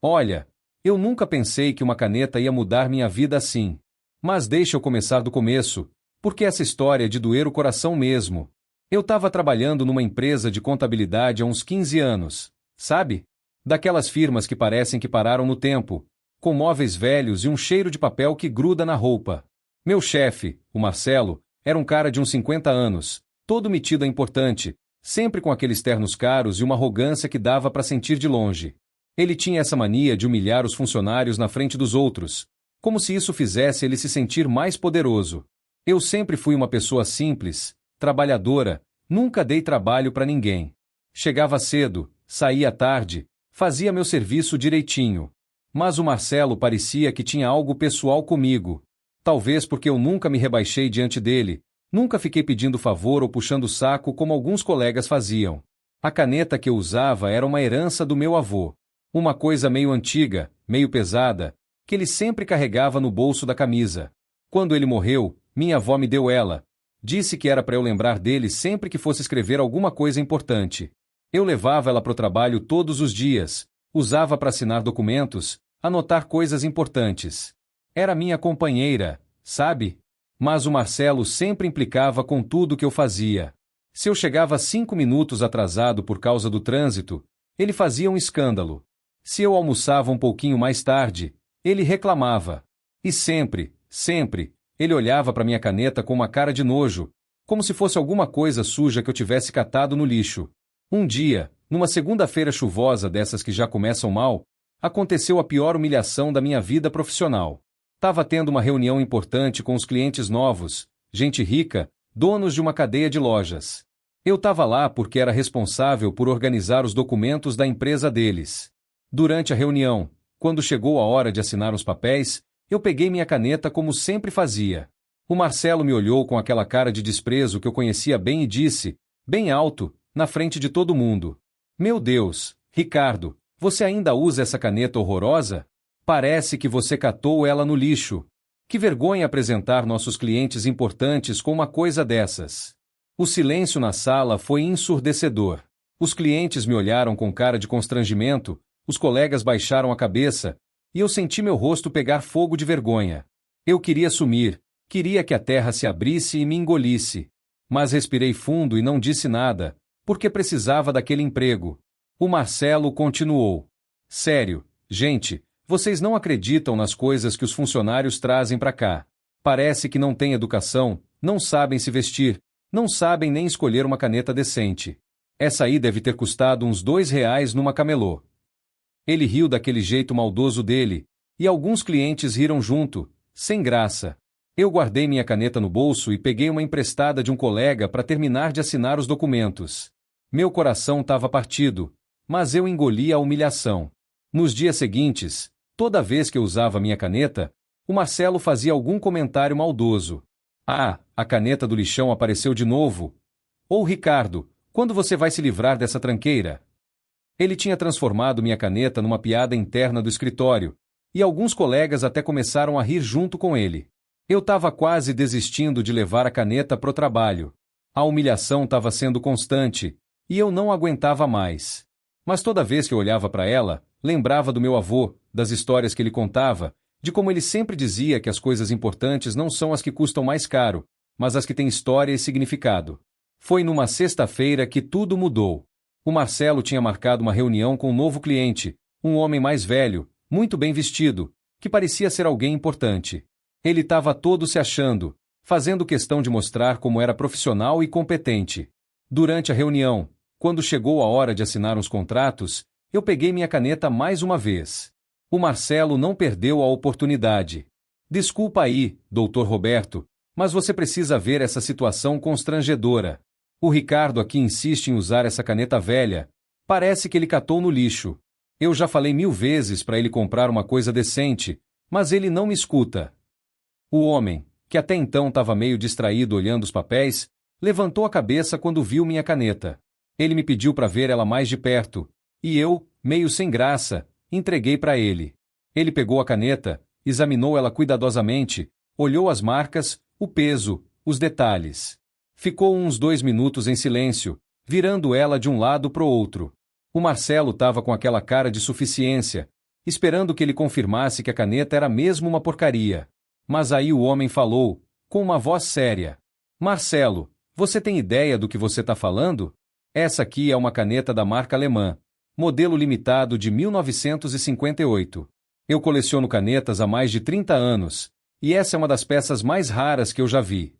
Olha, eu nunca pensei que uma caneta ia mudar minha vida assim. Mas deixa eu começar do começo, porque essa história é de doer o coração mesmo. Eu estava trabalhando numa empresa de contabilidade há uns 15 anos, sabe? Daquelas firmas que parecem que pararam no tempo, com móveis velhos e um cheiro de papel que gruda na roupa. Meu chefe, o Marcelo, era um cara de uns 50 anos, todo metido a importante, sempre com aqueles ternos caros e uma arrogância que dava para sentir de longe. Ele tinha essa mania de humilhar os funcionários na frente dos outros, como se isso fizesse ele se sentir mais poderoso. Eu sempre fui uma pessoa simples, trabalhadora, nunca dei trabalho para ninguém. Chegava cedo, saía tarde, fazia meu serviço direitinho. Mas o Marcelo parecia que tinha algo pessoal comigo. Talvez porque eu nunca me rebaixei diante dele, nunca fiquei pedindo favor ou puxando o saco como alguns colegas faziam. A caneta que eu usava era uma herança do meu avô. Uma coisa meio antiga, meio pesada, que ele sempre carregava no bolso da camisa. Quando ele morreu, minha avó me deu ela. Disse que era para eu lembrar dele sempre que fosse escrever alguma coisa importante. Eu levava ela para o trabalho todos os dias, usava para assinar documentos, anotar coisas importantes. Era minha companheira, sabe? Mas o Marcelo sempre implicava com tudo que eu fazia. Se eu chegava 5 minutos atrasado por causa do trânsito, ele fazia um escândalo. Se eu almoçava um pouquinho mais tarde, ele reclamava. E sempre, ele olhava para minha caneta com uma cara de nojo, como se fosse alguma coisa suja que eu tivesse catado no lixo. Um dia, numa segunda-feira chuvosa dessas que já começam mal, aconteceu a pior humilhação da minha vida profissional. Tava tendo uma reunião importante com os clientes novos, gente rica, donos de uma cadeia de lojas. Eu tava lá porque era responsável por organizar os documentos da empresa deles. Durante a reunião, quando chegou a hora de assinar os papéis, eu peguei minha caneta como sempre fazia. O Marcelo me olhou com aquela cara de desprezo que eu conhecia bem e disse, bem alto, na frente de todo mundo: Meu Deus, Ricardo, você ainda usa essa caneta horrorosa? Parece que você catou ela no lixo. Que vergonha apresentar nossos clientes importantes com uma coisa dessas. O silêncio na sala foi ensurdecedor. Os clientes me olharam com cara de constrangimento, os colegas baixaram a cabeça, e eu senti meu rosto pegar fogo de vergonha. Eu queria sumir, queria que a terra se abrisse e me engolisse. Mas respirei fundo e não disse nada, porque precisava daquele emprego. O Marcelo continuou: Sério, gente, vocês não acreditam nas coisas que os funcionários trazem para cá. Parece que não têm educação, não sabem se vestir, não sabem nem escolher uma caneta decente. Essa aí deve ter custado uns R$ 2 numa camelô. Ele riu daquele jeito maldoso dele, e alguns clientes riram junto, sem graça. Eu guardei minha caneta no bolso e peguei uma emprestada de um colega para terminar de assinar os documentos. Meu coração estava partido, mas eu engoli a humilhação. Nos dias seguintes, toda vez que eu usava minha caneta, o Marcelo fazia algum comentário maldoso. Ah, a caneta do lixão apareceu de novo. Ou Ricardo, quando você vai se livrar dessa tranqueira? Ele tinha transformado minha caneta numa piada interna do escritório, e alguns colegas até começaram a rir junto com ele. Eu estava quase desistindo de levar a caneta pro trabalho. A humilhação estava sendo constante, e eu não aguentava mais. Mas toda vez que eu olhava para ela, lembrava do meu avô, das histórias que ele contava, de como ele sempre dizia que as coisas importantes não são as que custam mais caro, mas as que têm história e significado. Foi numa sexta-feira que tudo mudou. O Marcelo tinha marcado uma reunião com um novo cliente, um homem mais velho, muito bem vestido, que parecia ser alguém importante. Ele estava todo se achando, fazendo questão de mostrar como era profissional e competente. Durante a reunião, quando chegou a hora de assinar os contratos, eu peguei minha caneta mais uma vez. O Marcelo não perdeu a oportunidade. Desculpa aí, Dr. Roberto, mas você precisa ver essa situação constrangedora. O Ricardo aqui insiste em usar essa caneta velha. Parece que ele catou no lixo. Eu já falei 1000 vezes para ele comprar uma coisa decente, mas ele não me escuta. O homem, que até então estava meio distraído olhando os papéis, levantou a cabeça quando viu minha caneta. Ele me pediu para ver ela mais de perto, e eu, meio sem graça, entreguei para ele. Ele pegou a caneta, examinou ela cuidadosamente, olhou as marcas, o peso, os detalhes. Ficou uns 2 minutos em silêncio, virando ela de um lado pro outro. O Marcelo estava com aquela cara de suficiência, esperando que ele confirmasse que a caneta era mesmo uma porcaria. Mas aí o homem falou, com uma voz séria: Marcelo, você tem ideia do que você está falando? Essa aqui é uma caneta da marca alemã, modelo limitado de 1958. Eu coleciono canetas há mais de 30 anos, e essa é uma das peças mais raras que eu já vi.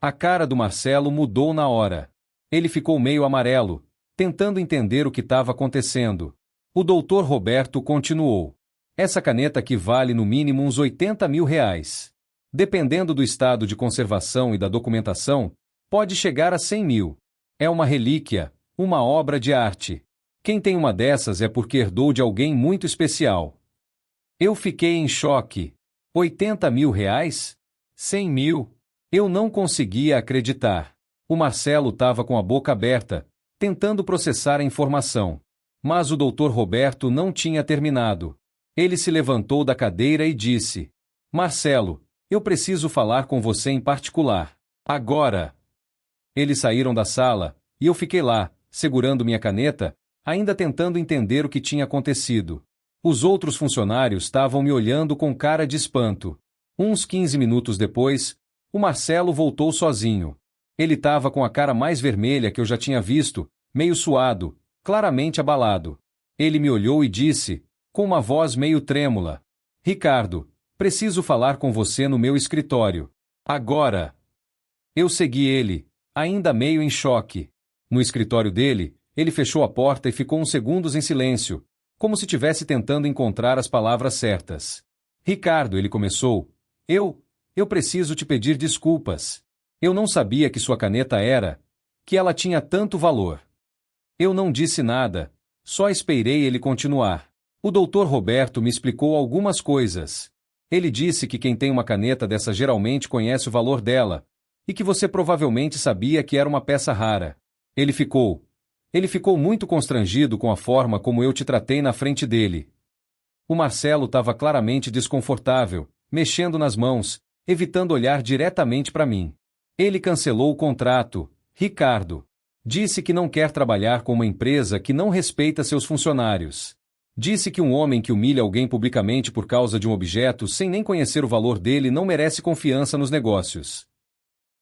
A cara do Marcelo mudou na hora. Ele ficou meio amarelo, tentando entender o que estava acontecendo. O doutor Roberto continuou. Essa caneta aqui vale no mínimo uns R$ 80.000. Dependendo do estado de conservação e da documentação, pode chegar a 100 mil. É uma relíquia, uma obra de arte. Quem tem uma dessas é porque herdou de alguém muito especial. Eu fiquei em choque. R$ 80.000? 100 mil? Eu não conseguia acreditar. O Marcelo estava com a boca aberta, tentando processar a informação. Mas o doutor Roberto não tinha terminado. Ele se levantou da cadeira e disse: Marcelo, eu preciso falar com você em particular. Agora! Eles saíram da sala, e eu fiquei lá, segurando minha caneta, ainda tentando entender o que tinha acontecido. Os outros funcionários estavam me olhando com cara de espanto. Uns 15 minutos depois, o Marcelo voltou sozinho. Ele estava com a cara mais vermelha que eu já tinha visto, meio suado, claramente abalado. Ele me olhou e disse, com uma voz meio trêmula: Ricardo, preciso falar com você no meu escritório. Agora! Eu segui ele, ainda meio em choque. No escritório dele, ele fechou a porta e ficou uns segundos em silêncio, como se estivesse tentando encontrar as palavras certas. Ricardo, ele começou, eu preciso te pedir desculpas. Eu não sabia que sua caneta que ela tinha tanto valor. Eu não disse nada, só esperei ele continuar. O doutor Roberto me explicou algumas coisas. Ele disse que quem tem uma caneta dessa geralmente conhece o valor dela, e que você provavelmente sabia que era uma peça rara. Ele ficou muito constrangido com a forma como eu te tratei na frente dele. O Marcelo estava claramente desconfortável, mexendo nas mãos, evitando olhar diretamente para mim. Ele cancelou o contrato, Ricardo. Disse que não quer trabalhar com uma empresa que não respeita seus funcionários. Disse que um homem que humilha alguém publicamente por causa de um objeto sem nem conhecer o valor dele não merece confiança nos negócios.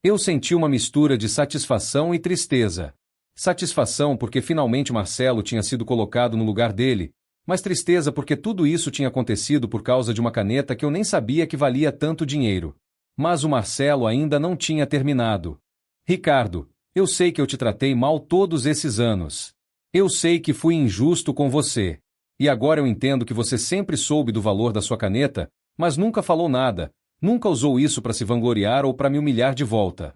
Eu senti uma mistura de satisfação e tristeza. Satisfação porque finalmente Marcelo tinha sido colocado no lugar dele, mas tristeza porque tudo isso tinha acontecido por causa de uma caneta que eu nem sabia que valia tanto dinheiro. Mas o Marcelo ainda não tinha terminado. Ricardo, eu sei que eu te tratei mal todos esses anos. Eu sei que fui injusto com você. E agora eu entendo que você sempre soube do valor da sua caneta, mas nunca falou nada, nunca usou isso para se vangloriar ou para me humilhar de volta.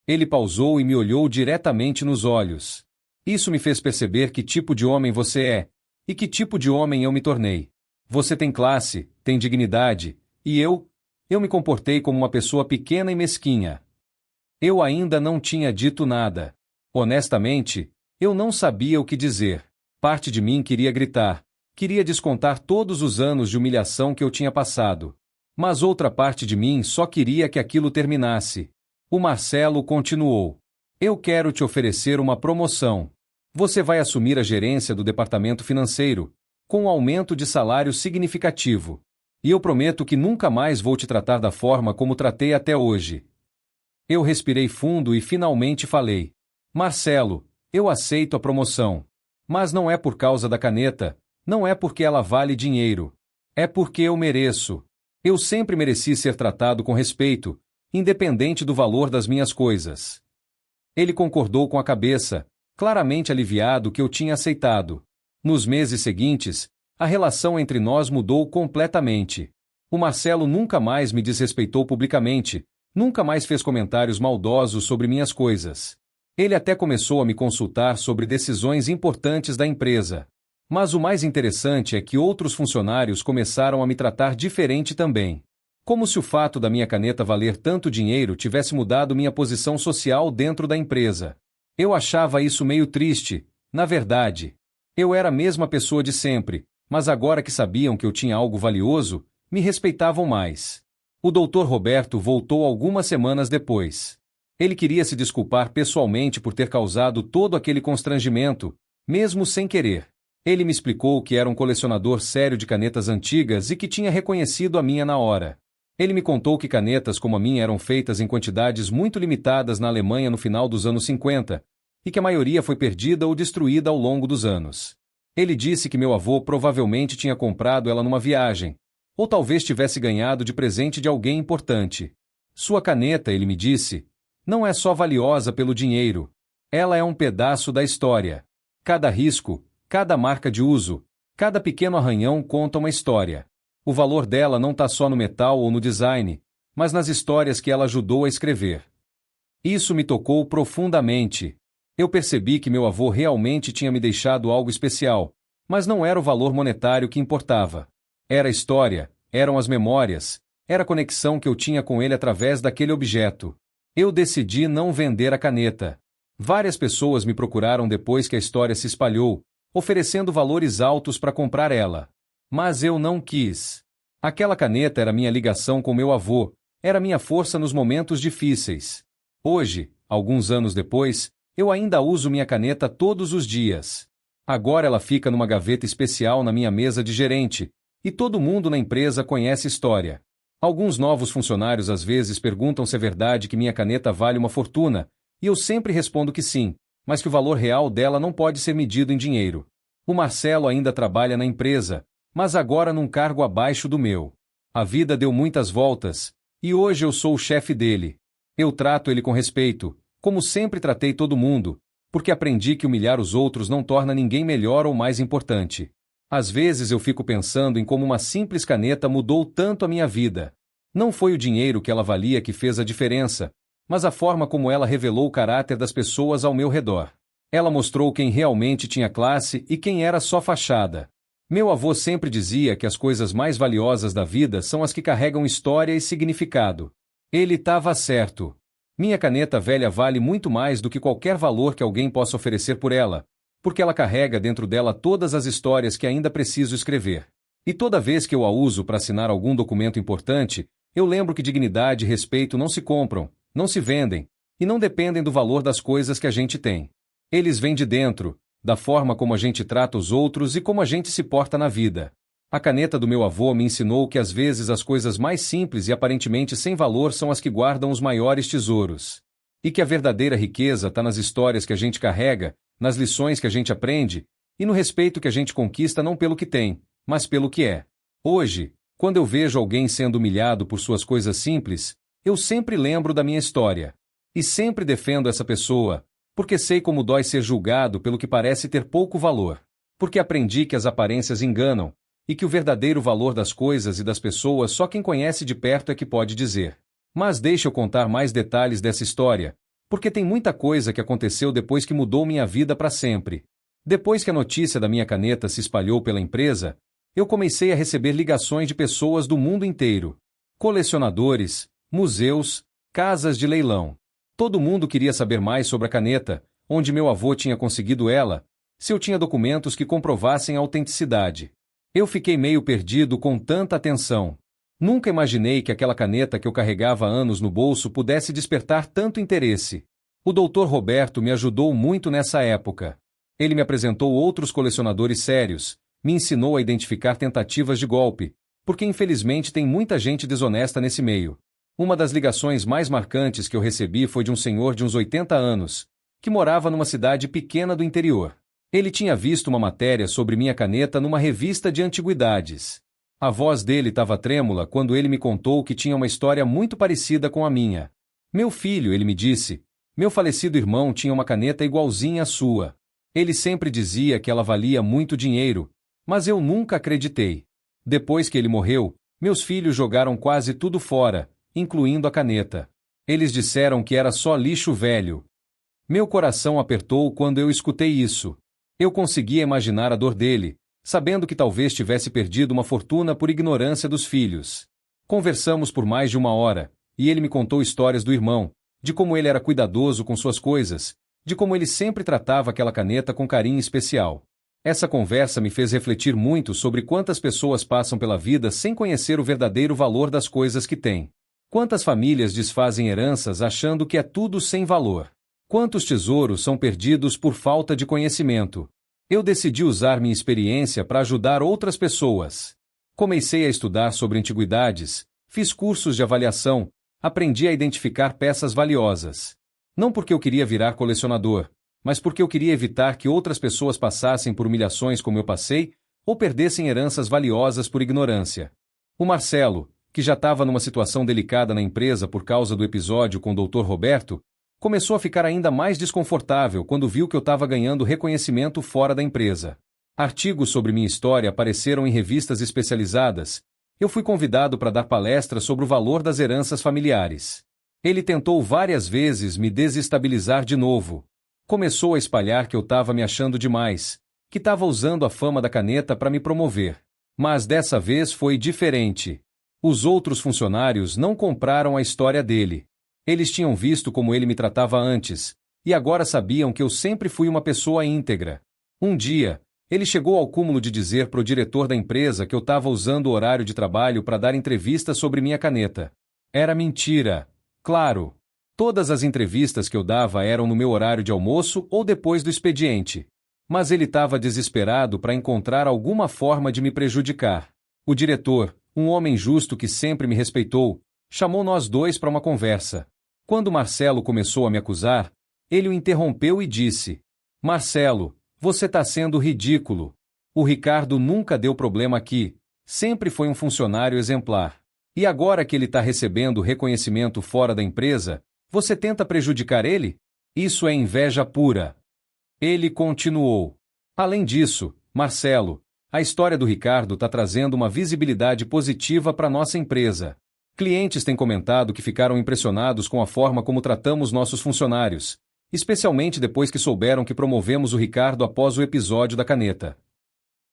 Ele pausou e me olhou diretamente nos olhos. Isso me fez perceber que tipo de homem você é, e que tipo de homem eu me tornei. Você tem classe, tem dignidade, e eu me comportei como uma pessoa pequena e mesquinha. Eu ainda não tinha dito nada. Honestamente, eu não sabia o que dizer. Parte de mim queria gritar, queria descontar todos os anos de humilhação que eu tinha passado. Mas outra parte de mim só queria que aquilo terminasse. O Marcelo continuou. Eu quero te oferecer uma promoção. Você vai assumir a gerência do departamento financeiro, com um aumento de salário significativo. E eu prometo que nunca mais vou te tratar da forma como tratei até hoje. Eu respirei fundo e finalmente falei: Marcelo, eu aceito a promoção. Mas não é por causa da caneta, não é porque ela vale dinheiro. É porque eu mereço. Eu sempre mereci ser tratado com respeito, independente do valor das minhas coisas. Ele concordou com a cabeça, claramente aliviado que eu tinha aceitado. Nos meses seguintes, a relação entre nós mudou completamente. O Marcelo nunca mais me desrespeitou publicamente, nunca mais fez comentários maldosos sobre minhas coisas. Ele até começou a me consultar sobre decisões importantes da empresa. Mas o mais interessante é que outros funcionários começaram a me tratar diferente também. Como se o fato da minha caneta valer tanto dinheiro tivesse mudado minha posição social dentro da empresa. Eu achava isso meio triste, na verdade. Eu era a mesma pessoa de sempre, mas agora que sabiam que eu tinha algo valioso, me respeitavam mais. O Dr. Roberto voltou algumas semanas depois. Ele queria se desculpar pessoalmente por ter causado todo aquele constrangimento, mesmo sem querer. Ele me explicou que era um colecionador sério de canetas antigas e que tinha reconhecido a minha na hora. Ele me contou que canetas como a minha eram feitas em quantidades muito limitadas na Alemanha no final dos anos 50, e que a maioria foi perdida ou destruída ao longo dos anos. Ele disse que meu avô provavelmente tinha comprado ela numa viagem, ou talvez tivesse ganhado de presente de alguém importante. Sua caneta, ele me disse, não é só valiosa pelo dinheiro. Ela é um pedaço da história. Cada risco, cada marca de uso, cada pequeno arranhão conta uma história. O valor dela não está só no metal ou no design, mas nas histórias que ela ajudou a escrever. Isso me tocou profundamente. Eu percebi que meu avô realmente tinha me deixado algo especial, mas não era o valor monetário que importava. Era a história, eram as memórias, era a conexão que eu tinha com ele através daquele objeto. Eu decidi não vender a caneta. Várias pessoas me procuraram depois que a história se espalhou, oferecendo valores altos para comprar ela. Mas eu não quis. Aquela caneta era minha ligação com meu avô, era minha força nos momentos difíceis. Hoje, alguns anos depois, eu ainda uso minha caneta todos os dias. Agora ela fica numa gaveta especial na minha mesa de gerente, e todo mundo na empresa conhece a história. Alguns novos funcionários às vezes perguntam se é verdade que minha caneta vale uma fortuna, e eu sempre respondo que sim, mas que o valor real dela não pode ser medido em dinheiro. O Marcelo ainda trabalha na empresa, mas agora num cargo abaixo do meu. A vida deu muitas voltas, e hoje eu sou o chefe dele. Eu trato ele com respeito, como sempre tratei todo mundo, porque aprendi que humilhar os outros não torna ninguém melhor ou mais importante. Às vezes eu fico pensando em como uma simples caneta mudou tanto a minha vida. Não foi o dinheiro que ela valia que fez a diferença, mas a forma como ela revelou o caráter das pessoas ao meu redor. Ela mostrou quem realmente tinha classe e quem era só fachada. Meu avô sempre dizia que as coisas mais valiosas da vida são as que carregam história e significado. Ele estava certo. Minha caneta velha vale muito mais do que qualquer valor que alguém possa oferecer por ela, porque ela carrega dentro dela todas as histórias que ainda preciso escrever. E toda vez que eu a uso para assinar algum documento importante, eu lembro que dignidade e respeito não se compram, não se vendem, e não dependem do valor das coisas que a gente tem. Eles vêm de dentro, da forma como a gente trata os outros e como a gente se porta na vida. A caneta do meu avô me ensinou que às vezes as coisas mais simples e aparentemente sem valor são as que guardam os maiores tesouros. E que a verdadeira riqueza está nas histórias que a gente carrega, nas lições que a gente aprende, e no respeito que a gente conquista não pelo que tem, mas pelo que é. Hoje, quando eu vejo alguém sendo humilhado por suas coisas simples, eu sempre lembro da minha história. E sempre defendo essa pessoa, porque sei como dói ser julgado pelo que parece ter pouco valor. Porque aprendi que as aparências enganam, e que o verdadeiro valor das coisas e das pessoas só quem conhece de perto é que pode dizer. Mas deixa eu contar mais detalhes dessa história, porque tem muita coisa que aconteceu depois que mudou minha vida para sempre. Depois que a notícia da minha caneta se espalhou pela empresa, eu comecei a receber ligações de pessoas do mundo inteiro. Colecionadores, museus, casas de leilão. Todo mundo queria saber mais sobre a caneta, onde meu avô tinha conseguido ela, se eu tinha documentos que comprovassem a autenticidade. Eu fiquei meio perdido com tanta atenção. Nunca imaginei que aquela caneta que eu carregava há anos no bolso pudesse despertar tanto interesse. O Dr. Roberto me ajudou muito nessa época. Ele me apresentou outros colecionadores sérios, me ensinou a identificar tentativas de golpe, porque infelizmente tem muita gente desonesta nesse meio. Uma das ligações mais marcantes que eu recebi foi de um senhor de uns 80 anos, que morava numa cidade pequena do interior. Ele tinha visto uma matéria sobre minha caneta numa revista de antiguidades. A voz dele estava trêmula quando ele me contou que tinha uma história muito parecida com a minha. Meu filho, ele me disse, meu falecido irmão tinha uma caneta igualzinha à sua. Ele sempre dizia que ela valia muito dinheiro, mas eu nunca acreditei. Depois que ele morreu, meus filhos jogaram quase tudo fora, incluindo a caneta. Eles disseram que era só lixo velho. Meu coração apertou quando eu escutei isso. Eu conseguia imaginar a dor dele, sabendo que talvez tivesse perdido uma fortuna por ignorância dos filhos. Conversamos por mais de 1 hora, e ele me contou histórias do irmão, de como ele era cuidadoso com suas coisas, de como ele sempre tratava aquela caneta com carinho especial. Essa conversa me fez refletir muito sobre quantas pessoas passam pela vida sem conhecer o verdadeiro valor das coisas que têm. Quantas famílias desfazem heranças achando que é tudo sem valor. Quantos tesouros são perdidos por falta de conhecimento? Eu decidi usar minha experiência para ajudar outras pessoas. Comecei a estudar sobre antiguidades, fiz cursos de avaliação, aprendi a identificar peças valiosas. Não porque eu queria virar colecionador, mas porque eu queria evitar que outras pessoas passassem por humilhações como eu passei, ou perdessem heranças valiosas por ignorância. O Marcelo, que já estava numa situação delicada na empresa por causa do episódio com o Dr. Roberto, começou a ficar ainda mais desconfortável quando viu que eu estava ganhando reconhecimento fora da empresa. Artigos sobre minha história apareceram em revistas especializadas. Eu fui convidado para dar palestras sobre o valor das heranças familiares. Ele tentou várias vezes me desestabilizar de novo. Começou a espalhar que eu estava me achando demais, que estava usando a fama da caneta para me promover. Mas dessa vez foi diferente. Os outros funcionários não compraram a história dele. Eles tinham visto como ele me tratava antes, e agora sabiam que eu sempre fui uma pessoa íntegra. Um dia, ele chegou ao cúmulo de dizer para o diretor da empresa que eu estava usando o horário de trabalho para dar entrevistas sobre minha caneta. Era mentira. Claro. Todas as entrevistas que eu dava eram no meu horário de almoço ou depois do expediente. Mas ele estava desesperado para encontrar alguma forma de me prejudicar. O diretor, um homem justo que sempre me respeitou, chamou nós dois para uma conversa. Quando Marcelo começou a me acusar, ele o interrompeu e disse: Marcelo, você está sendo ridículo. O Ricardo nunca deu problema aqui, sempre foi um funcionário exemplar. E agora que ele está recebendo reconhecimento fora da empresa, você tenta prejudicar ele? Isso é inveja pura. Ele continuou. Além disso, Marcelo, a história do Ricardo está trazendo uma visibilidade positiva para nossa empresa. Clientes têm comentado que ficaram impressionados com a forma como tratamos nossos funcionários, especialmente depois que souberam que promovemos o Ricardo após o episódio da caneta.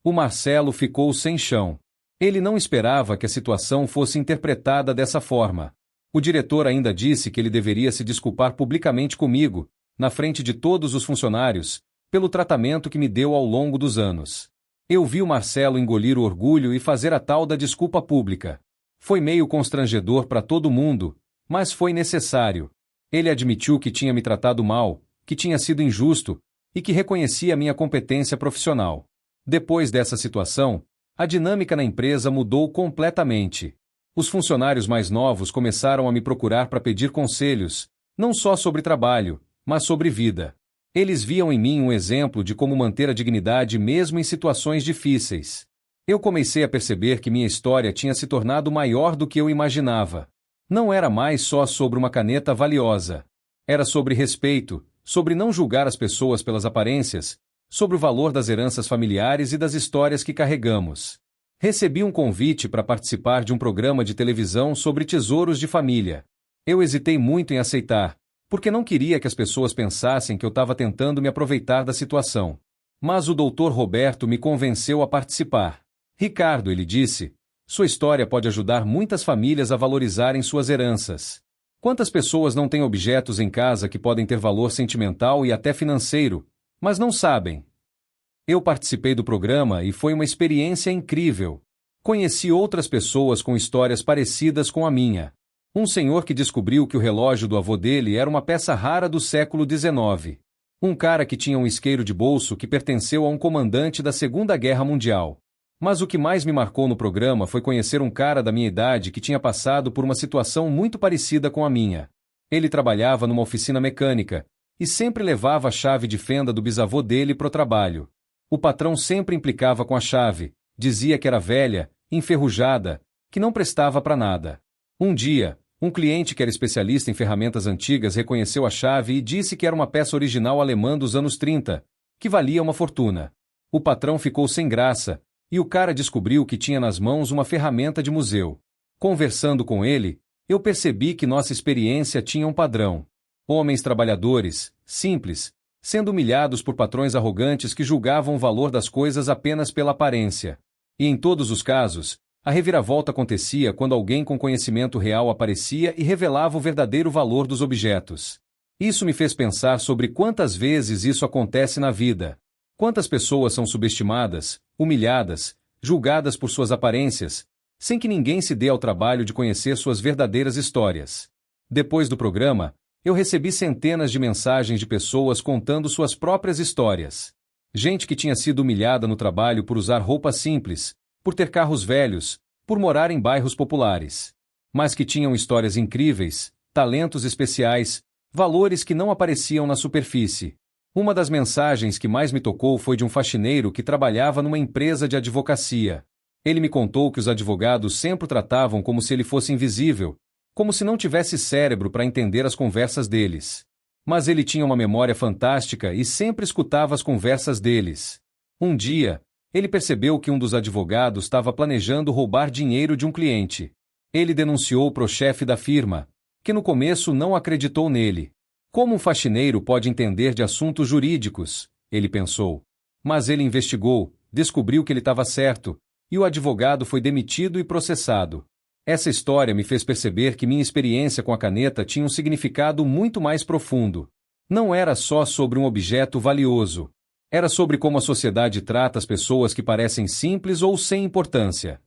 O Marcelo ficou sem chão. Ele não esperava que a situação fosse interpretada dessa forma. O diretor ainda disse que ele deveria se desculpar publicamente comigo, na frente de todos os funcionários, pelo tratamento que me deu ao longo dos anos. Eu vi o Marcelo engolir o orgulho e fazer a tal da desculpa pública. Foi meio constrangedor para todo mundo, mas foi necessário. Ele admitiu que tinha me tratado mal, que tinha sido injusto e que reconhecia minha competência profissional. Depois dessa situação, a dinâmica na empresa mudou completamente. Os funcionários mais novos começaram a me procurar para pedir conselhos, não só sobre trabalho, mas sobre vida. Eles viam em mim um exemplo de como manter a dignidade mesmo em situações difíceis. Eu comecei a perceber que minha história tinha se tornado maior do que eu imaginava. Não era mais só sobre uma caneta valiosa. Era sobre respeito, sobre não julgar as pessoas pelas aparências, sobre o valor das heranças familiares e das histórias que carregamos. Recebi um convite para participar de um programa de televisão sobre tesouros de família. Eu hesitei muito em aceitar, porque não queria que as pessoas pensassem que eu estava tentando me aproveitar da situação. Mas o Dr. Roberto me convenceu a participar. Ricardo, ele disse, sua história pode ajudar muitas famílias a valorizarem suas heranças. Quantas pessoas não têm objetos em casa que podem ter valor sentimental e até financeiro, mas não sabem? Eu participei do programa e foi uma experiência incrível. Conheci outras pessoas com histórias parecidas com a minha. Um senhor que descobriu que o relógio do avô dele era uma peça rara do século XIX. Um cara que tinha um isqueiro de bolso que pertenceu a um comandante da Segunda Guerra Mundial. Mas o que mais me marcou no programa foi conhecer um cara da minha idade que tinha passado por uma situação muito parecida com a minha. Ele trabalhava numa oficina mecânica e sempre levava a chave de fenda do bisavô dele para o trabalho. O patrão sempre implicava com a chave, dizia que era velha, enferrujada, que não prestava para nada. Um dia, um cliente que era especialista em ferramentas antigas reconheceu a chave e disse que era uma peça original alemã dos anos 30, que valia uma fortuna. O patrão ficou sem graça, e o cara descobriu que tinha nas mãos uma ferramenta de museu. Conversando com ele, eu percebi que nossa experiência tinha um padrão. Homens trabalhadores, simples, sendo humilhados por patrões arrogantes que julgavam o valor das coisas apenas pela aparência. E em todos os casos, a reviravolta acontecia quando alguém com conhecimento real aparecia e revelava o verdadeiro valor dos objetos. Isso me fez pensar sobre quantas vezes isso acontece na vida. Quantas pessoas são subestimadas, humilhadas, julgadas por suas aparências, sem que ninguém se dê ao trabalho de conhecer suas verdadeiras histórias. Depois do programa, eu recebi centenas de mensagens de pessoas contando suas próprias histórias. Gente que tinha sido humilhada no trabalho por usar roupas simples, por ter carros velhos, por morar em bairros populares. Mas que tinham histórias incríveis, talentos especiais, valores que não apareciam na superfície. Uma das mensagens que mais me tocou foi de um faxineiro que trabalhava numa empresa de advocacia. Ele me contou que os advogados sempre o tratavam como se ele fosse invisível, como se não tivesse cérebro para entender as conversas deles. Mas ele tinha uma memória fantástica e sempre escutava as conversas deles. Um dia, ele percebeu que um dos advogados estava planejando roubar dinheiro de um cliente. Ele denunciou para o chefe da firma, que no começo não acreditou nele. Como um faxineiro pode entender de assuntos jurídicos? Ele pensou. Mas ele investigou, descobriu que ele estava certo, e o advogado foi demitido e processado. Essa história me fez perceber que minha experiência com a caneta tinha um significado muito mais profundo. Não era só sobre um objeto valioso. Era sobre como a sociedade trata as pessoas que parecem simples ou sem importância.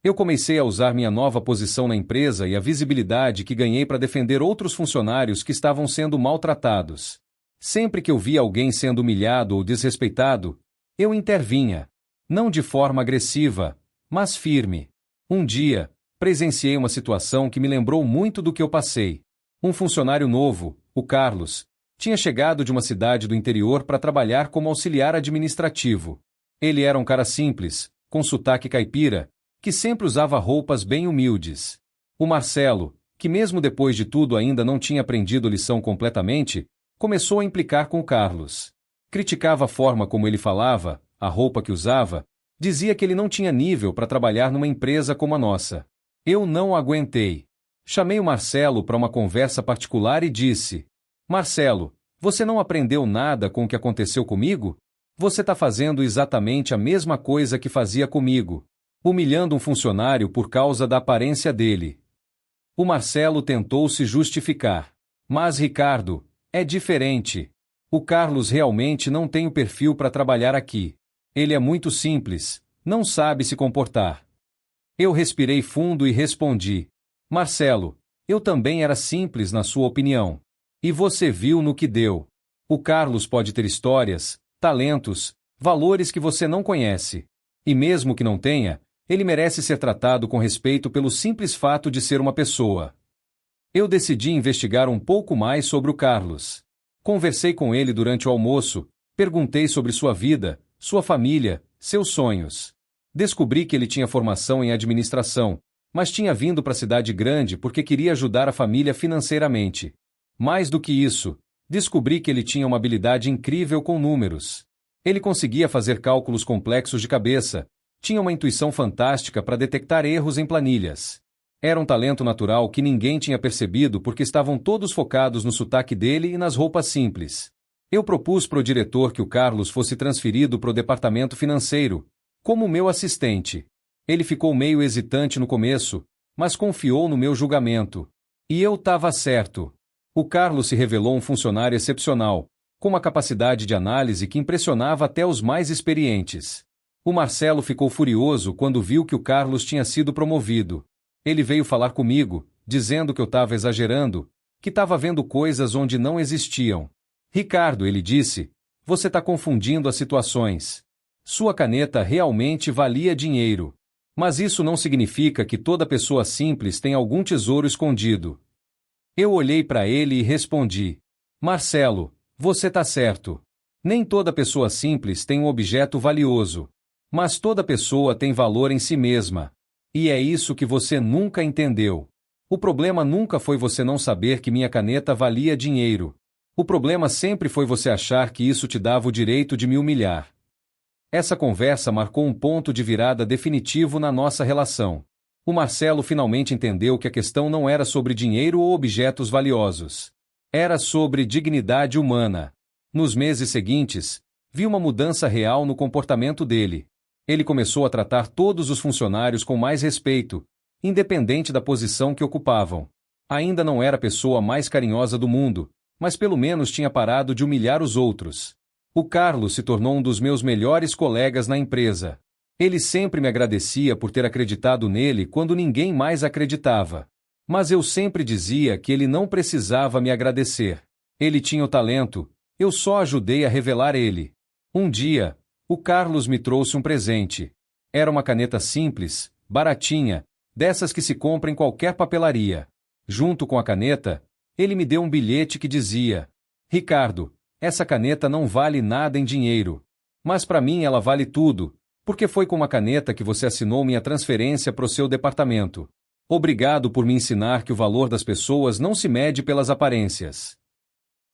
Eu comecei a usar minha nova posição na empresa e a visibilidade que ganhei para defender outros funcionários que estavam sendo maltratados. Sempre que eu via alguém sendo humilhado ou desrespeitado, eu intervinha. Não de forma agressiva, mas firme. Um dia, presenciei uma situação que me lembrou muito do que eu passei. Um funcionário novo, o Carlos, tinha chegado de uma cidade do interior para trabalhar como auxiliar administrativo. Ele era um cara simples, com sotaque caipira, que sempre usava roupas bem humildes. O Marcelo, que mesmo depois de tudo ainda não tinha aprendido a lição completamente, começou a implicar com o Carlos. Criticava a forma como ele falava, a roupa que usava, dizia que ele não tinha nível para trabalhar numa empresa como a nossa. Eu não aguentei. Chamei o Marcelo para uma conversa particular e disse: Marcelo, você não aprendeu nada com o que aconteceu comigo? Você está fazendo exatamente a mesma coisa que fazia comigo, humilhando um funcionário por causa da aparência dele. O Marcelo tentou se justificar. Mas, Ricardo, é diferente. O Carlos realmente não tem o perfil para trabalhar aqui. Ele é muito simples, não sabe se comportar. Eu respirei fundo e respondi: Marcelo, eu também era simples na sua opinião. E você viu no que deu. O Carlos pode ter histórias, talentos, valores que você não conhece. E mesmo que não tenha, ele merece ser tratado com respeito pelo simples fato de ser uma pessoa. Eu decidi investigar um pouco mais sobre o Carlos. Conversei com ele durante o almoço, perguntei sobre sua vida, sua família, seus sonhos. Descobri que ele tinha formação em administração, mas tinha vindo para a cidade grande porque queria ajudar a família financeiramente. Mais do que isso, descobri que ele tinha uma habilidade incrível com números. Ele conseguia fazer cálculos complexos de cabeça, tinha uma intuição fantástica para detectar erros em planilhas. Era um talento natural que ninguém tinha percebido porque estavam todos focados no sotaque dele e nas roupas simples. Eu propus para o diretor que o Carlos fosse transferido para o departamento financeiro, como meu assistente. Ele ficou meio hesitante no começo, mas confiou no meu julgamento. E eu estava certo. O Carlos se revelou um funcionário excepcional, com uma capacidade de análise que impressionava até os mais experientes. O Marcelo ficou furioso quando viu que o Carlos tinha sido promovido. Ele veio falar comigo, dizendo que eu estava exagerando, que estava vendo coisas onde não existiam. Ricardo, ele disse, você está confundindo as situações. Sua caneta realmente valia dinheiro. Mas isso não significa que toda pessoa simples tem algum tesouro escondido. Eu olhei para ele e respondi: Marcelo, você está certo. Nem toda pessoa simples tem um objeto valioso. Mas toda pessoa tem valor em si mesma. E é isso que você nunca entendeu. O problema nunca foi você não saber que minha caneta valia dinheiro. O problema sempre foi você achar que isso te dava o direito de me humilhar. Essa conversa marcou um ponto de virada definitivo na nossa relação. O Marcelo finalmente entendeu que a questão não era sobre dinheiro ou objetos valiosos. Era sobre dignidade humana. Nos meses seguintes, vi uma mudança real no comportamento dele. Ele começou a tratar todos os funcionários com mais respeito, independente da posição que ocupavam. Ainda não era a pessoa mais carinhosa do mundo, mas pelo menos tinha parado de humilhar os outros. O Carlos se tornou um dos meus melhores colegas na empresa. Ele sempre me agradecia por ter acreditado nele quando ninguém mais acreditava. Mas eu sempre dizia que ele não precisava me agradecer. Ele tinha o talento, eu só ajudei a revelar ele. Um dia, o Carlos me trouxe um presente. Era uma caneta simples, baratinha, dessas que se compra em qualquer papelaria. Junto com a caneta, ele me deu um bilhete que dizia: Ricardo, essa caneta não vale nada em dinheiro. Mas para mim ela vale tudo, porque foi com uma caneta que você assinou minha transferência para o seu departamento. Obrigado por me ensinar que o valor das pessoas não se mede pelas aparências.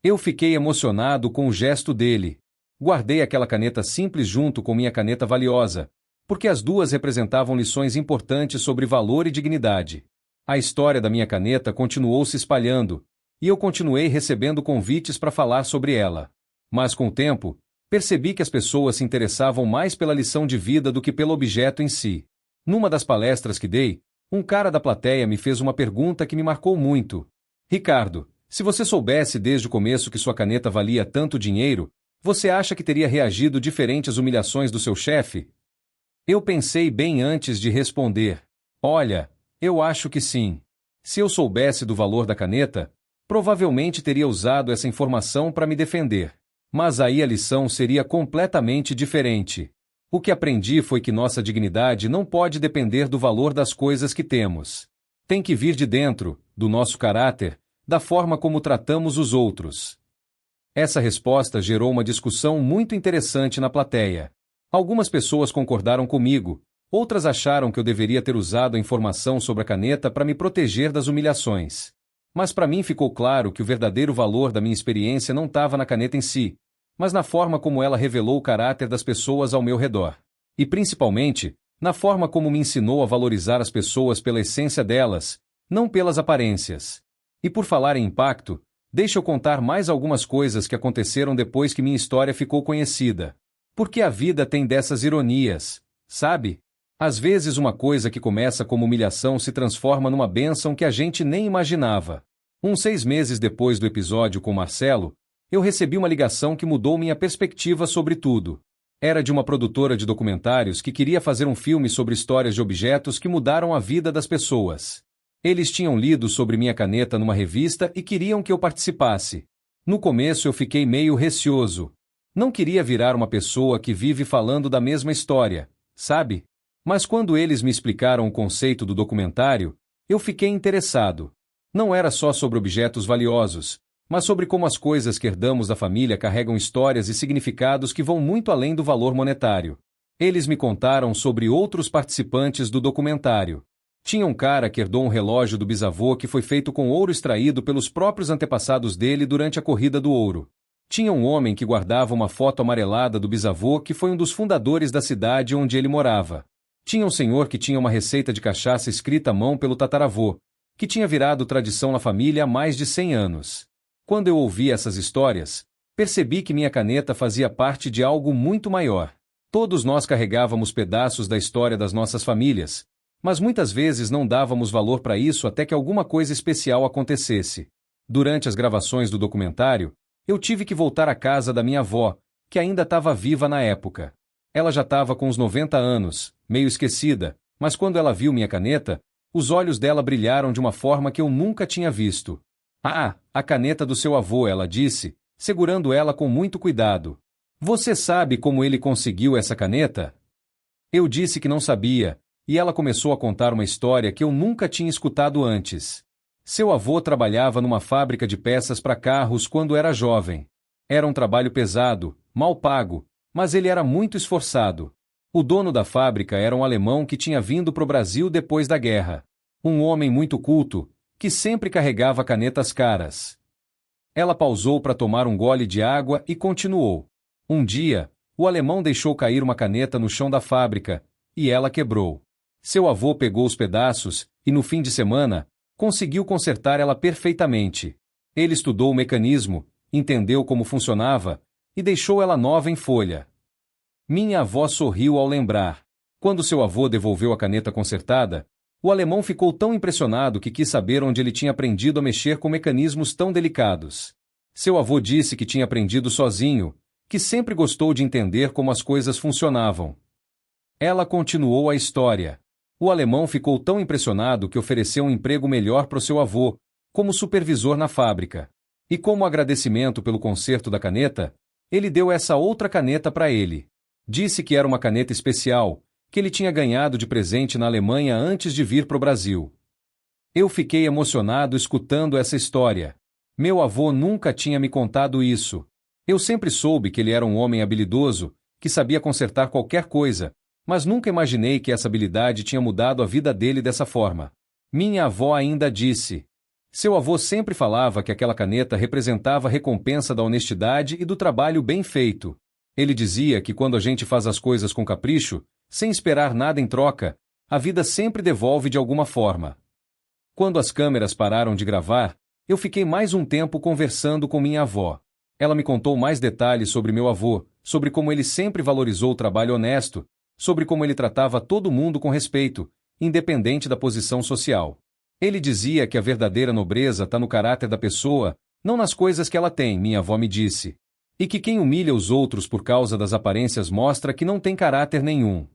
Eu fiquei emocionado com o gesto dele. Guardei aquela caneta simples junto com minha caneta valiosa, porque as duas representavam lições importantes sobre valor e dignidade. A história da minha caneta continuou se espalhando, e eu continuei recebendo convites para falar sobre ela. Mas com o tempo, percebi que as pessoas se interessavam mais pela lição de vida do que pelo objeto em si. Numa das palestras que dei, um cara da plateia me fez uma pergunta que me marcou muito. Ricardo, se você soubesse desde o começo que sua caneta valia tanto dinheiro, você acha que teria reagido diferente às humilhações do seu chefe? Eu pensei bem antes de responder. Olha, eu acho que sim. Se eu soubesse do valor da caneta, provavelmente teria usado essa informação para me defender. Mas aí a lição seria completamente diferente. O que aprendi foi que nossa dignidade não pode depender do valor das coisas que temos. Tem que vir de dentro, do nosso caráter, da forma como tratamos os outros. Essa resposta gerou uma discussão muito interessante na plateia. Algumas pessoas concordaram comigo, outras acharam que eu deveria ter usado a informação sobre a caneta para me proteger das humilhações. Mas para mim ficou claro que o verdadeiro valor da minha experiência não estava na caneta em si, mas na forma como ela revelou o caráter das pessoas ao meu redor. E principalmente, na forma como me ensinou a valorizar as pessoas pela essência delas, não pelas aparências. E por falar em impacto, deixa eu contar mais algumas coisas que aconteceram depois que minha história ficou conhecida. Porque a vida tem dessas ironias, sabe? Às vezes uma coisa que começa como humilhação se transforma numa bênção que a gente nem imaginava. Uns 6 meses depois do episódio com Marcelo, eu recebi uma ligação que mudou minha perspectiva sobre tudo. Era de uma produtora de documentários que queria fazer um filme sobre histórias de objetos que mudaram a vida das pessoas. Eles tinham lido sobre minha caneta numa revista e queriam que eu participasse. No começo eu fiquei meio receoso. Não queria virar uma pessoa que vive falando da mesma história, sabe? Mas quando eles me explicaram o conceito do documentário, eu fiquei interessado. Não era só sobre objetos valiosos, mas sobre como as coisas que herdamos da família carregam histórias e significados que vão muito além do valor monetário. Eles me contaram sobre outros participantes do documentário. Tinha um cara que herdou um relógio do bisavô que foi feito com ouro extraído pelos próprios antepassados dele durante a corrida do ouro. Tinha um homem que guardava uma foto amarelada do bisavô que foi um dos fundadores da cidade onde ele morava. Tinha um senhor que tinha uma receita de cachaça escrita à mão pelo tataravô, que tinha virado tradição na família há mais de 100 anos. Quando eu ouvi essas histórias, percebi que minha caneta fazia parte de algo muito maior. Todos nós carregávamos pedaços da história das nossas famílias, mas muitas vezes não dávamos valor para isso até que alguma coisa especial acontecesse. Durante as gravações do documentário, eu tive que voltar à casa da minha avó, que ainda estava viva na época. Ela já estava com uns 90 anos, meio esquecida, mas quando ela viu minha caneta, os olhos dela brilharam de uma forma que eu nunca tinha visto. Ah, a caneta do seu avô, ela disse, segurando ela com muito cuidado. Você sabe como ele conseguiu essa caneta? Eu disse que não sabia, e ela começou a contar uma história que eu nunca tinha escutado antes. Seu avô trabalhava numa fábrica de peças para carros quando era jovem. Era um trabalho pesado, mal pago, mas ele era muito esforçado. O dono da fábrica era um alemão que tinha vindo para o Brasil depois da guerra. Um homem muito culto, que sempre carregava canetas caras. Ela pausou para tomar um gole de água e continuou. Um dia, o alemão deixou cair uma caneta no chão da fábrica, e ela quebrou. Seu avô pegou os pedaços e, no fim de semana, conseguiu consertar ela perfeitamente. Ele estudou o mecanismo, entendeu como funcionava e deixou ela nova em folha. Minha avó sorriu ao lembrar. Quando seu avô devolveu a caneta consertada, o alemão ficou tão impressionado que quis saber onde ele tinha aprendido a mexer com mecanismos tão delicados. Seu avô disse que tinha aprendido sozinho, que sempre gostou de entender como as coisas funcionavam. Ela continuou a história. O alemão ficou tão impressionado que ofereceu um emprego melhor para o seu avô, como supervisor na fábrica. E como agradecimento pelo conserto da caneta, Ele deu essa outra caneta para ele. Disse que era uma caneta especial, que ele tinha ganhado de presente na Alemanha antes de vir para o Brasil. Eu fiquei emocionado escutando essa história. Meu avô nunca tinha me contado isso. Eu sempre soube que ele era um homem habilidoso, que sabia consertar qualquer coisa, mas nunca imaginei que essa habilidade tinha mudado a vida dele dessa forma. Minha avó ainda disse. Seu avô sempre falava que aquela caneta representava a recompensa da honestidade e do trabalho bem feito. Ele dizia que quando a gente faz as coisas com capricho, sem esperar nada em troca, a vida sempre devolve de alguma forma. Quando as câmeras pararam de gravar, eu fiquei mais um tempo conversando com minha avó. Ela me contou mais detalhes sobre meu avô, sobre como ele sempre valorizou o trabalho honesto, sobre como ele tratava todo mundo com respeito, independente da posição social. Ele dizia que a verdadeira nobreza está no caráter da pessoa, não nas coisas que ela tem, minha avó me disse. E que quem humilha os outros por causa das aparências mostra que não tem caráter nenhum.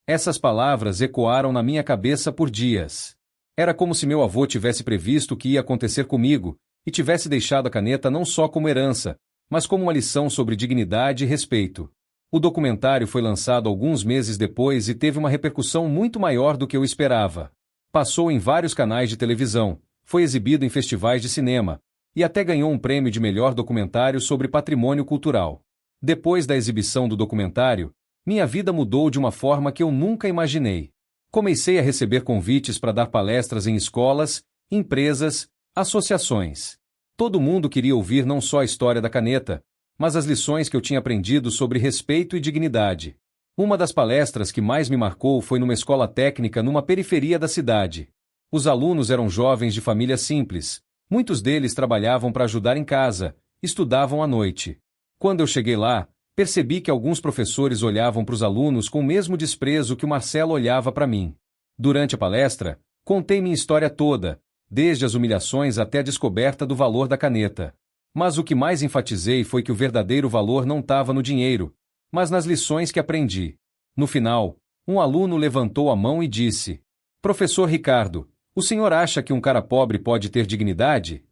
Essas palavras ecoaram na minha cabeça por dias. Era como se meu avô tivesse previsto o que ia acontecer comigo e tivesse deixado a caneta não só como herança, mas como uma lição sobre dignidade e respeito. O documentário foi lançado alguns meses depois e teve uma repercussão muito maior do que eu esperava. Passou em vários canais de televisão, foi exibido em festivais de cinema, e até ganhou um prêmio de melhor documentário sobre patrimônio cultural. Depois da exibição do documentário, minha vida mudou de uma forma que eu nunca imaginei. Comecei a receber convites para dar palestras em escolas, empresas, associações. Todo mundo queria ouvir não só a história da caneta, mas as lições que eu tinha aprendido sobre respeito e dignidade. Uma das palestras que mais me marcou foi numa escola técnica numa periferia da cidade. Os alunos eram jovens de família simples. Muitos deles trabalhavam para ajudar em casa, estudavam à noite. Quando eu cheguei lá, percebi que alguns professores olhavam para os alunos com o mesmo desprezo que o Marcelo olhava para mim. Durante a palestra, contei minha história toda, desde as humilhações até a descoberta do valor da caneta. Mas o que mais enfatizei foi que o verdadeiro valor não estava no dinheiro, mas nas lições que aprendi. No final, um aluno levantou a mão e disse: Professor Ricardo, o senhor acha que um cara pobre pode ter dignidade?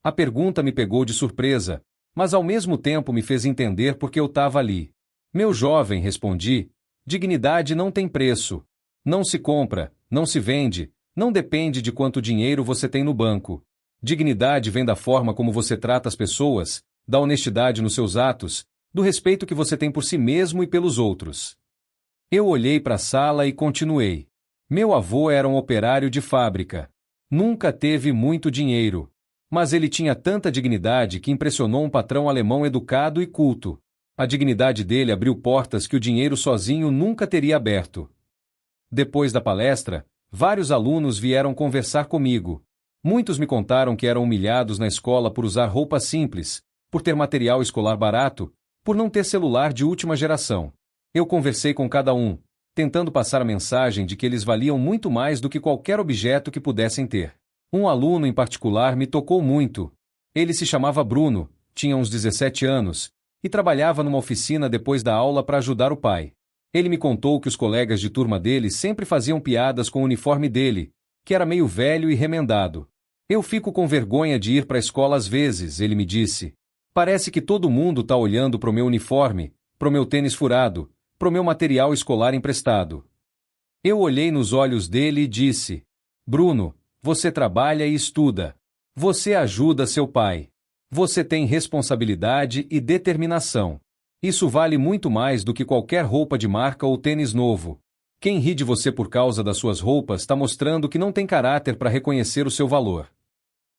A pergunta me pegou de surpresa, mas ao mesmo tempo me fez entender por que eu estava ali. Meu jovem, respondi, dignidade não tem preço. Não se compra, não se vende, não depende de quanto dinheiro você tem no banco. Dignidade vem da forma como você trata as pessoas, da honestidade nos seus atos, do respeito que você tem por si mesmo e pelos outros. Eu olhei para a sala e continuei. Meu avô era um operário de fábrica. Nunca teve muito dinheiro. Mas ele tinha tanta dignidade que impressionou um patrão alemão educado e culto. A dignidade dele abriu portas que o dinheiro sozinho nunca teria aberto. Depois da palestra, vários alunos vieram conversar comigo. Muitos me contaram que eram humilhados na escola por usar roupas simples, por ter material escolar barato, por não ter celular de última geração. Eu conversei com cada um, tentando passar a mensagem de que eles valiam muito mais do que qualquer objeto que pudessem ter. Um aluno em particular me tocou muito. Ele se chamava Bruno, tinha uns 17 anos, e trabalhava numa oficina depois da aula para ajudar o pai. Ele me contou que os colegas de turma dele sempre faziam piadas com o uniforme dele, que era meio velho e remendado. Eu fico com vergonha de ir para a escola às vezes, ele me disse. Parece que todo mundo está olhando pro meu uniforme, pro meu tênis furado, pro meu material escolar emprestado. Eu olhei nos olhos dele e disse: Bruno, você trabalha e estuda. Você ajuda seu pai. Você tem responsabilidade e determinação. Isso vale muito mais do que qualquer roupa de marca ou tênis novo. Quem ri de você por causa das suas roupas está mostrando que não tem caráter para reconhecer o seu valor.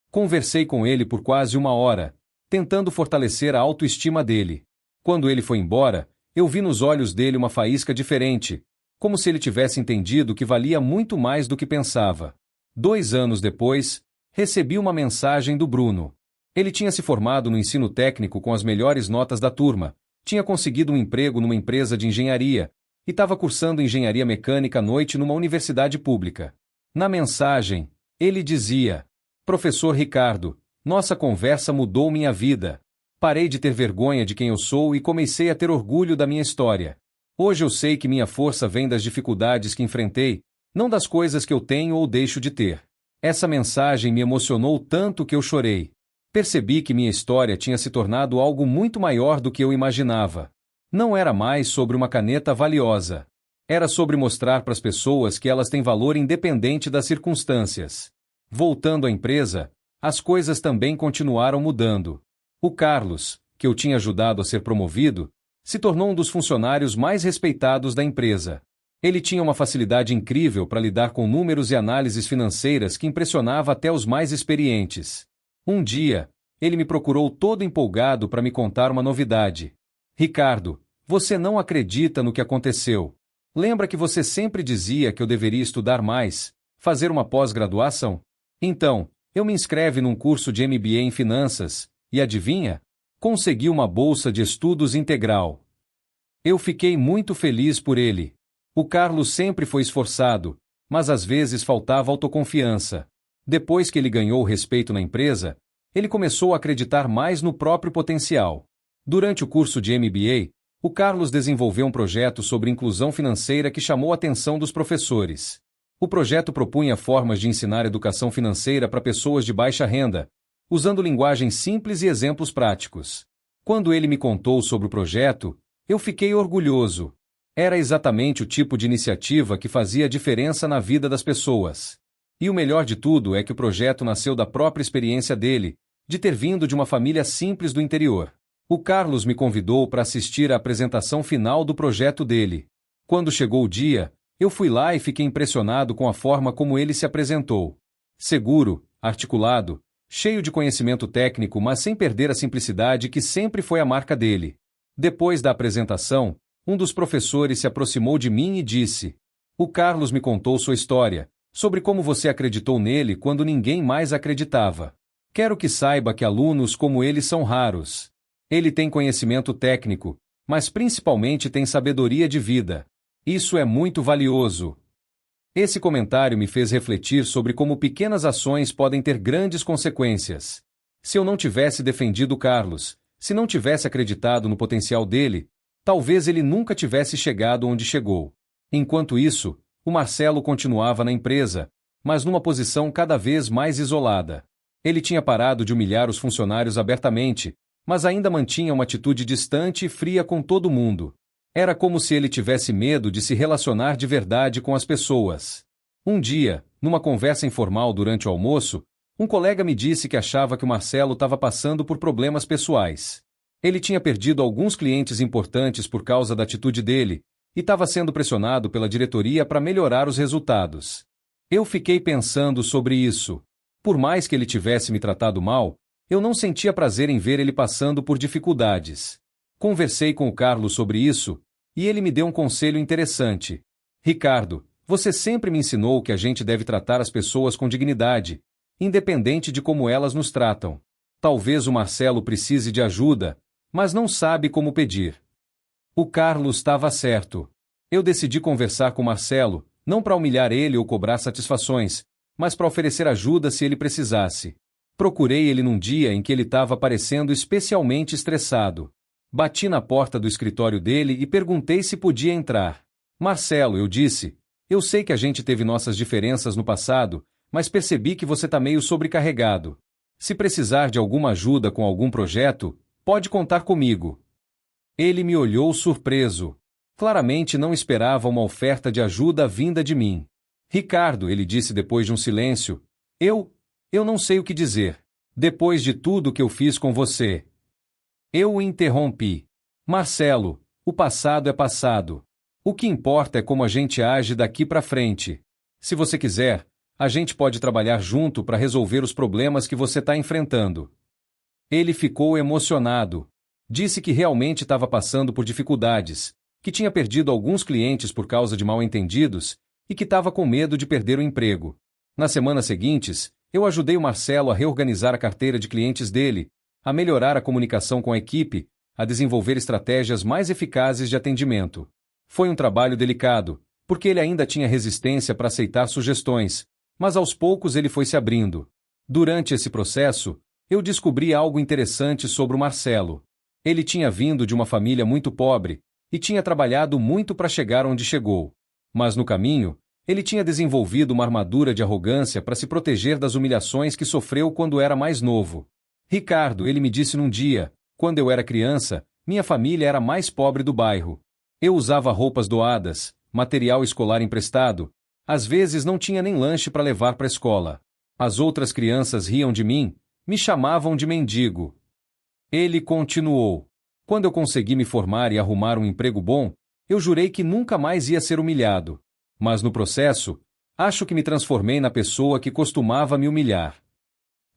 Conversei com ele por quase 1 hora, tentando fortalecer a autoestima dele. Quando ele foi embora, eu vi nos olhos dele uma faísca diferente, como se ele tivesse entendido que valia muito mais do que pensava. 2 anos depois, recebi uma mensagem do Bruno. Ele tinha se formado no ensino técnico com as melhores notas da turma, tinha conseguido um emprego numa empresa de engenharia e estava cursando engenharia mecânica à noite numa universidade pública. Na mensagem, ele dizia: Professor Ricardo, nossa conversa mudou minha vida. Parei de ter vergonha de quem eu sou e comecei a ter orgulho da minha história. Hoje eu sei que minha força vem das dificuldades que enfrentei, não das coisas que eu tenho ou deixo de ter. Essa mensagem me emocionou tanto que eu chorei. Percebi que minha história tinha se tornado algo muito maior do que eu imaginava. Não era mais sobre uma caneta valiosa. Era sobre mostrar para as pessoas que elas têm valor independente das circunstâncias. Voltando à empresa, as coisas também continuaram mudando. O Carlos, que eu tinha ajudado a ser promovido, se tornou um dos funcionários mais respeitados da empresa. Ele tinha uma facilidade incrível para lidar com números e análises financeiras que impressionava até os mais experientes. Um dia, ele me procurou todo empolgado para me contar uma novidade. Ricardo, você não acredita no que aconteceu. Lembra que você sempre dizia que eu deveria estudar mais, fazer uma pós-graduação? Então, eu me inscrevi num curso de MBA em finanças, e adivinha? Consegui uma bolsa de estudos integral. Eu fiquei muito feliz por ele. O Carlos sempre foi esforçado, mas às vezes faltava autoconfiança. Depois que ele ganhou o respeito na empresa, ele começou a acreditar mais no próprio potencial. Durante o curso de MBA, o Carlos desenvolveu um projeto sobre inclusão financeira que chamou a atenção dos professores. O projeto propunha formas de ensinar educação financeira para pessoas de baixa renda, usando linguagem simples e exemplos práticos. Quando ele me contou sobre o projeto, eu fiquei orgulhoso. Era exatamente o tipo de iniciativa que fazia a diferença na vida das pessoas. E o melhor de tudo é que o projeto nasceu da própria experiência dele, de ter vindo de uma família simples do interior. O Carlos me convidou para assistir à apresentação final do projeto dele. Quando chegou o dia, eu fui lá e fiquei impressionado com a forma como ele se apresentou. Seguro, articulado, cheio de conhecimento técnico, mas sem perder a simplicidade que sempre foi a marca dele. Depois da apresentação, um dos professores se aproximou de mim e disse: "O Carlos me contou sua história, sobre como você acreditou nele quando ninguém mais acreditava. Quero que saiba que alunos como ele são raros. Ele tem conhecimento técnico, mas principalmente tem sabedoria de vida. Isso é muito valioso." Esse comentário me fez refletir sobre como pequenas ações podem ter grandes consequências. Se eu não tivesse defendido Carlos, se não tivesse acreditado no potencial dele, talvez ele nunca tivesse chegado onde chegou. Enquanto isso, o Marcelo continuava na empresa, mas numa posição cada vez mais isolada. Ele tinha parado de humilhar os funcionários abertamente, mas ainda mantinha uma atitude distante e fria com todo mundo. Era como se ele tivesse medo de se relacionar de verdade com as pessoas. Um dia, numa conversa informal durante o almoço, um colega me disse que achava que o Marcelo estava passando por problemas pessoais. Ele tinha perdido alguns clientes importantes por causa da atitude dele, e estava sendo pressionado pela diretoria para melhorar os resultados. Eu fiquei pensando sobre isso. Por mais que ele tivesse me tratado mal, eu não sentia prazer em ver ele passando por dificuldades. Conversei com o Carlos sobre isso, e ele me deu um conselho interessante. "Ricardo, você sempre me ensinou que a gente deve tratar as pessoas com dignidade, independente de como elas nos tratam. Talvez o Marcelo precise de ajuda, mas não sabe como pedir." O Carlos estava certo. Eu decidi conversar com o Marcelo, não para humilhar ele ou cobrar satisfações, mas para oferecer ajuda se ele precisasse. Procurei ele num dia em que ele estava parecendo especialmente estressado. Bati na porta do escritório dele e perguntei se podia entrar. "Marcelo", eu disse, "eu sei que a gente teve nossas diferenças no passado, mas percebi que você está meio sobrecarregado. Se precisar de alguma ajuda com algum projeto, pode contar comigo." Ele me olhou surpreso. Claramente não esperava uma oferta de ajuda vinda de mim. "Ricardo", ele disse depois de um silêncio, eu não sei o que dizer. Depois de tudo que eu fiz com você." Eu o interrompi. "Marcelo, o passado é passado. O que importa é como a gente age daqui para frente. Se você quiser, a gente pode trabalhar junto para resolver os problemas que você está enfrentando." Ele ficou emocionado. Disse que realmente estava passando por dificuldades, que tinha perdido alguns clientes por causa de mal-entendidos e que estava com medo de perder o emprego. Nas semanas seguintes, eu ajudei o Marcelo a reorganizar a carteira de clientes dele, a melhorar a comunicação com a equipe, a desenvolver estratégias mais eficazes de atendimento. Foi um trabalho delicado, porque ele ainda tinha resistência para aceitar sugestões, mas aos poucos ele foi se abrindo. Durante esse processo, eu descobri algo interessante sobre o Marcelo. Ele tinha vindo de uma família muito pobre e tinha trabalhado muito para chegar onde chegou. Mas no caminho, ele tinha desenvolvido uma armadura de arrogância para se proteger das humilhações que sofreu quando era mais novo. Ricardo, ele me disse num dia, quando eu era criança, minha família era a mais pobre do bairro. Eu usava roupas doadas, material escolar emprestado, às vezes não tinha nem lanche para levar para a escola. As outras crianças riam de mim, me chamavam de mendigo. Ele continuou. Quando eu consegui me formar e arrumar um emprego bom, eu jurei que nunca mais ia ser humilhado. Mas no processo, acho que me transformei na pessoa que costumava me humilhar.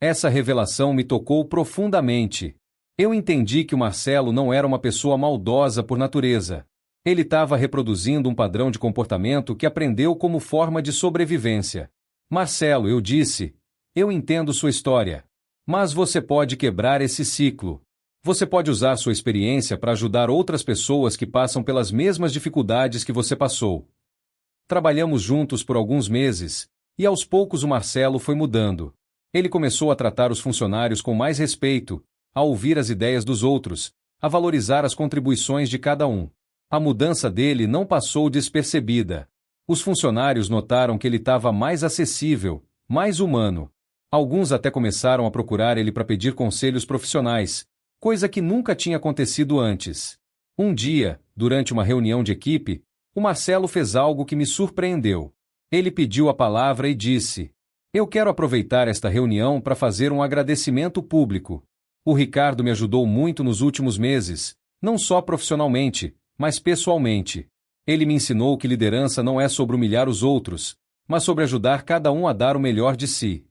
Essa revelação me tocou profundamente. Eu entendi que o Marcelo não era uma pessoa maldosa por natureza. Ele estava reproduzindo um padrão de comportamento que aprendeu como forma de sobrevivência. Marcelo, eu disse, eu entendo sua história. Mas você pode quebrar esse ciclo. Você pode usar sua experiência para ajudar outras pessoas que passam pelas mesmas dificuldades que você passou. Trabalhamos juntos por alguns meses, e aos poucos o Marcelo foi mudando. Ele começou a tratar os funcionários com mais respeito, a ouvir as ideias dos outros, a valorizar as contribuições de cada um. A mudança dele não passou despercebida. Os funcionários notaram que ele estava mais acessível, mais humano. Alguns até começaram a procurar ele para pedir conselhos profissionais, coisa que nunca tinha acontecido antes. Um dia, durante uma reunião de equipe, o Marcelo fez algo que me surpreendeu. Ele pediu a palavra e disse: "Eu quero aproveitar esta reunião para fazer um agradecimento público. O Ricardo me ajudou muito nos últimos meses, não só profissionalmente, mas pessoalmente. Ele me ensinou que liderança não é sobre humilhar os outros, mas sobre ajudar cada um a dar o melhor de si."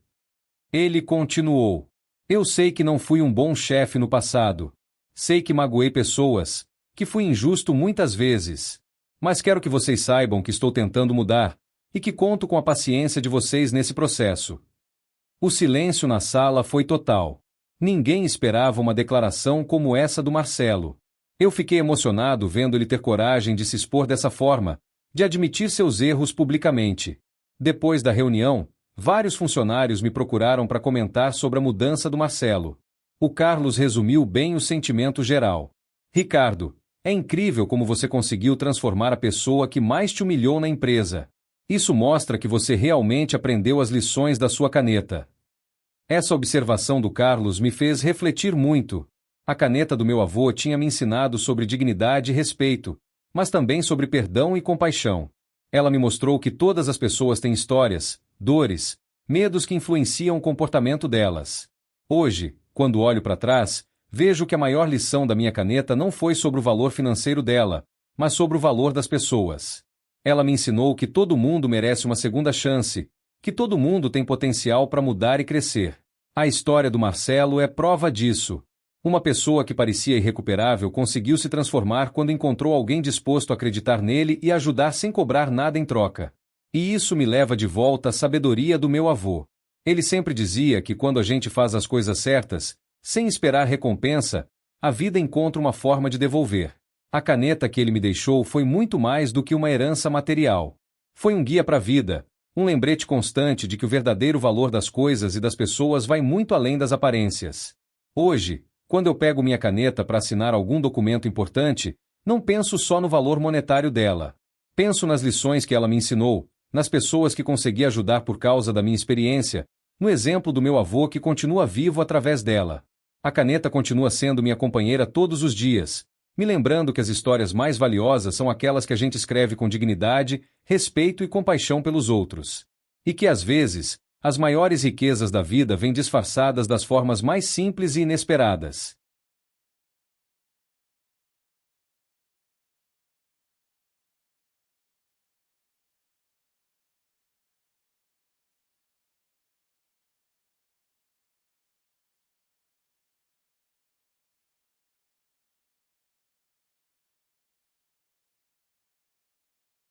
Ele continuou: "Eu sei que não fui um bom chefe no passado. Sei que magoei pessoas, que fui injusto muitas vezes. Mas quero que vocês saibam que estou tentando mudar e que conto com a paciência de vocês nesse processo." O silêncio na sala foi total. Ninguém esperava uma declaração como essa do Marcelo. Eu fiquei emocionado vendo ele ter coragem de se expor dessa forma, de admitir seus erros publicamente. Depois da reunião, vários funcionários me procuraram para comentar sobre a mudança do Marcelo. O Carlos resumiu bem o sentimento geral. "Ricardo, é incrível como você conseguiu transformar a pessoa que mais te humilhou na empresa. Isso mostra que você realmente aprendeu as lições da sua caneta." Essa observação do Carlos me fez refletir muito. A caneta do meu avô tinha me ensinado sobre dignidade e respeito, mas também sobre perdão e compaixão. Ela me mostrou que todas as pessoas têm histórias, dores, medos que influenciam o comportamento delas. Hoje, quando olho para trás, vejo que a maior lição da minha caneta não foi sobre o valor financeiro dela, mas sobre o valor das pessoas. Ela me ensinou que todo mundo merece uma segunda chance, que todo mundo tem potencial para mudar e crescer. A história do Marcelo é prova disso. Uma pessoa que parecia irrecuperável conseguiu se transformar quando encontrou alguém disposto a acreditar nele e ajudar sem cobrar nada em troca. E isso me leva de volta à sabedoria do meu avô. Ele sempre dizia que quando a gente faz as coisas certas, sem esperar recompensa, a vida encontra uma forma de devolver. A caneta que ele me deixou foi muito mais do que uma herança material. Foi um guia para a vida, um lembrete constante de que o verdadeiro valor das coisas e das pessoas vai muito além das aparências. Hoje, quando eu pego minha caneta para assinar algum documento importante, não penso só no valor monetário dela. Penso nas lições que ela me ensinou, nas pessoas que consegui ajudar por causa da minha experiência, no exemplo do meu avô que continua vivo através dela. A caneta continua sendo minha companheira todos os dias, me lembrando que as histórias mais valiosas são aquelas que a gente escreve com dignidade, respeito e compaixão pelos outros. E que, às vezes, as maiores riquezas da vida vêm disfarçadas das formas mais simples e inesperadas.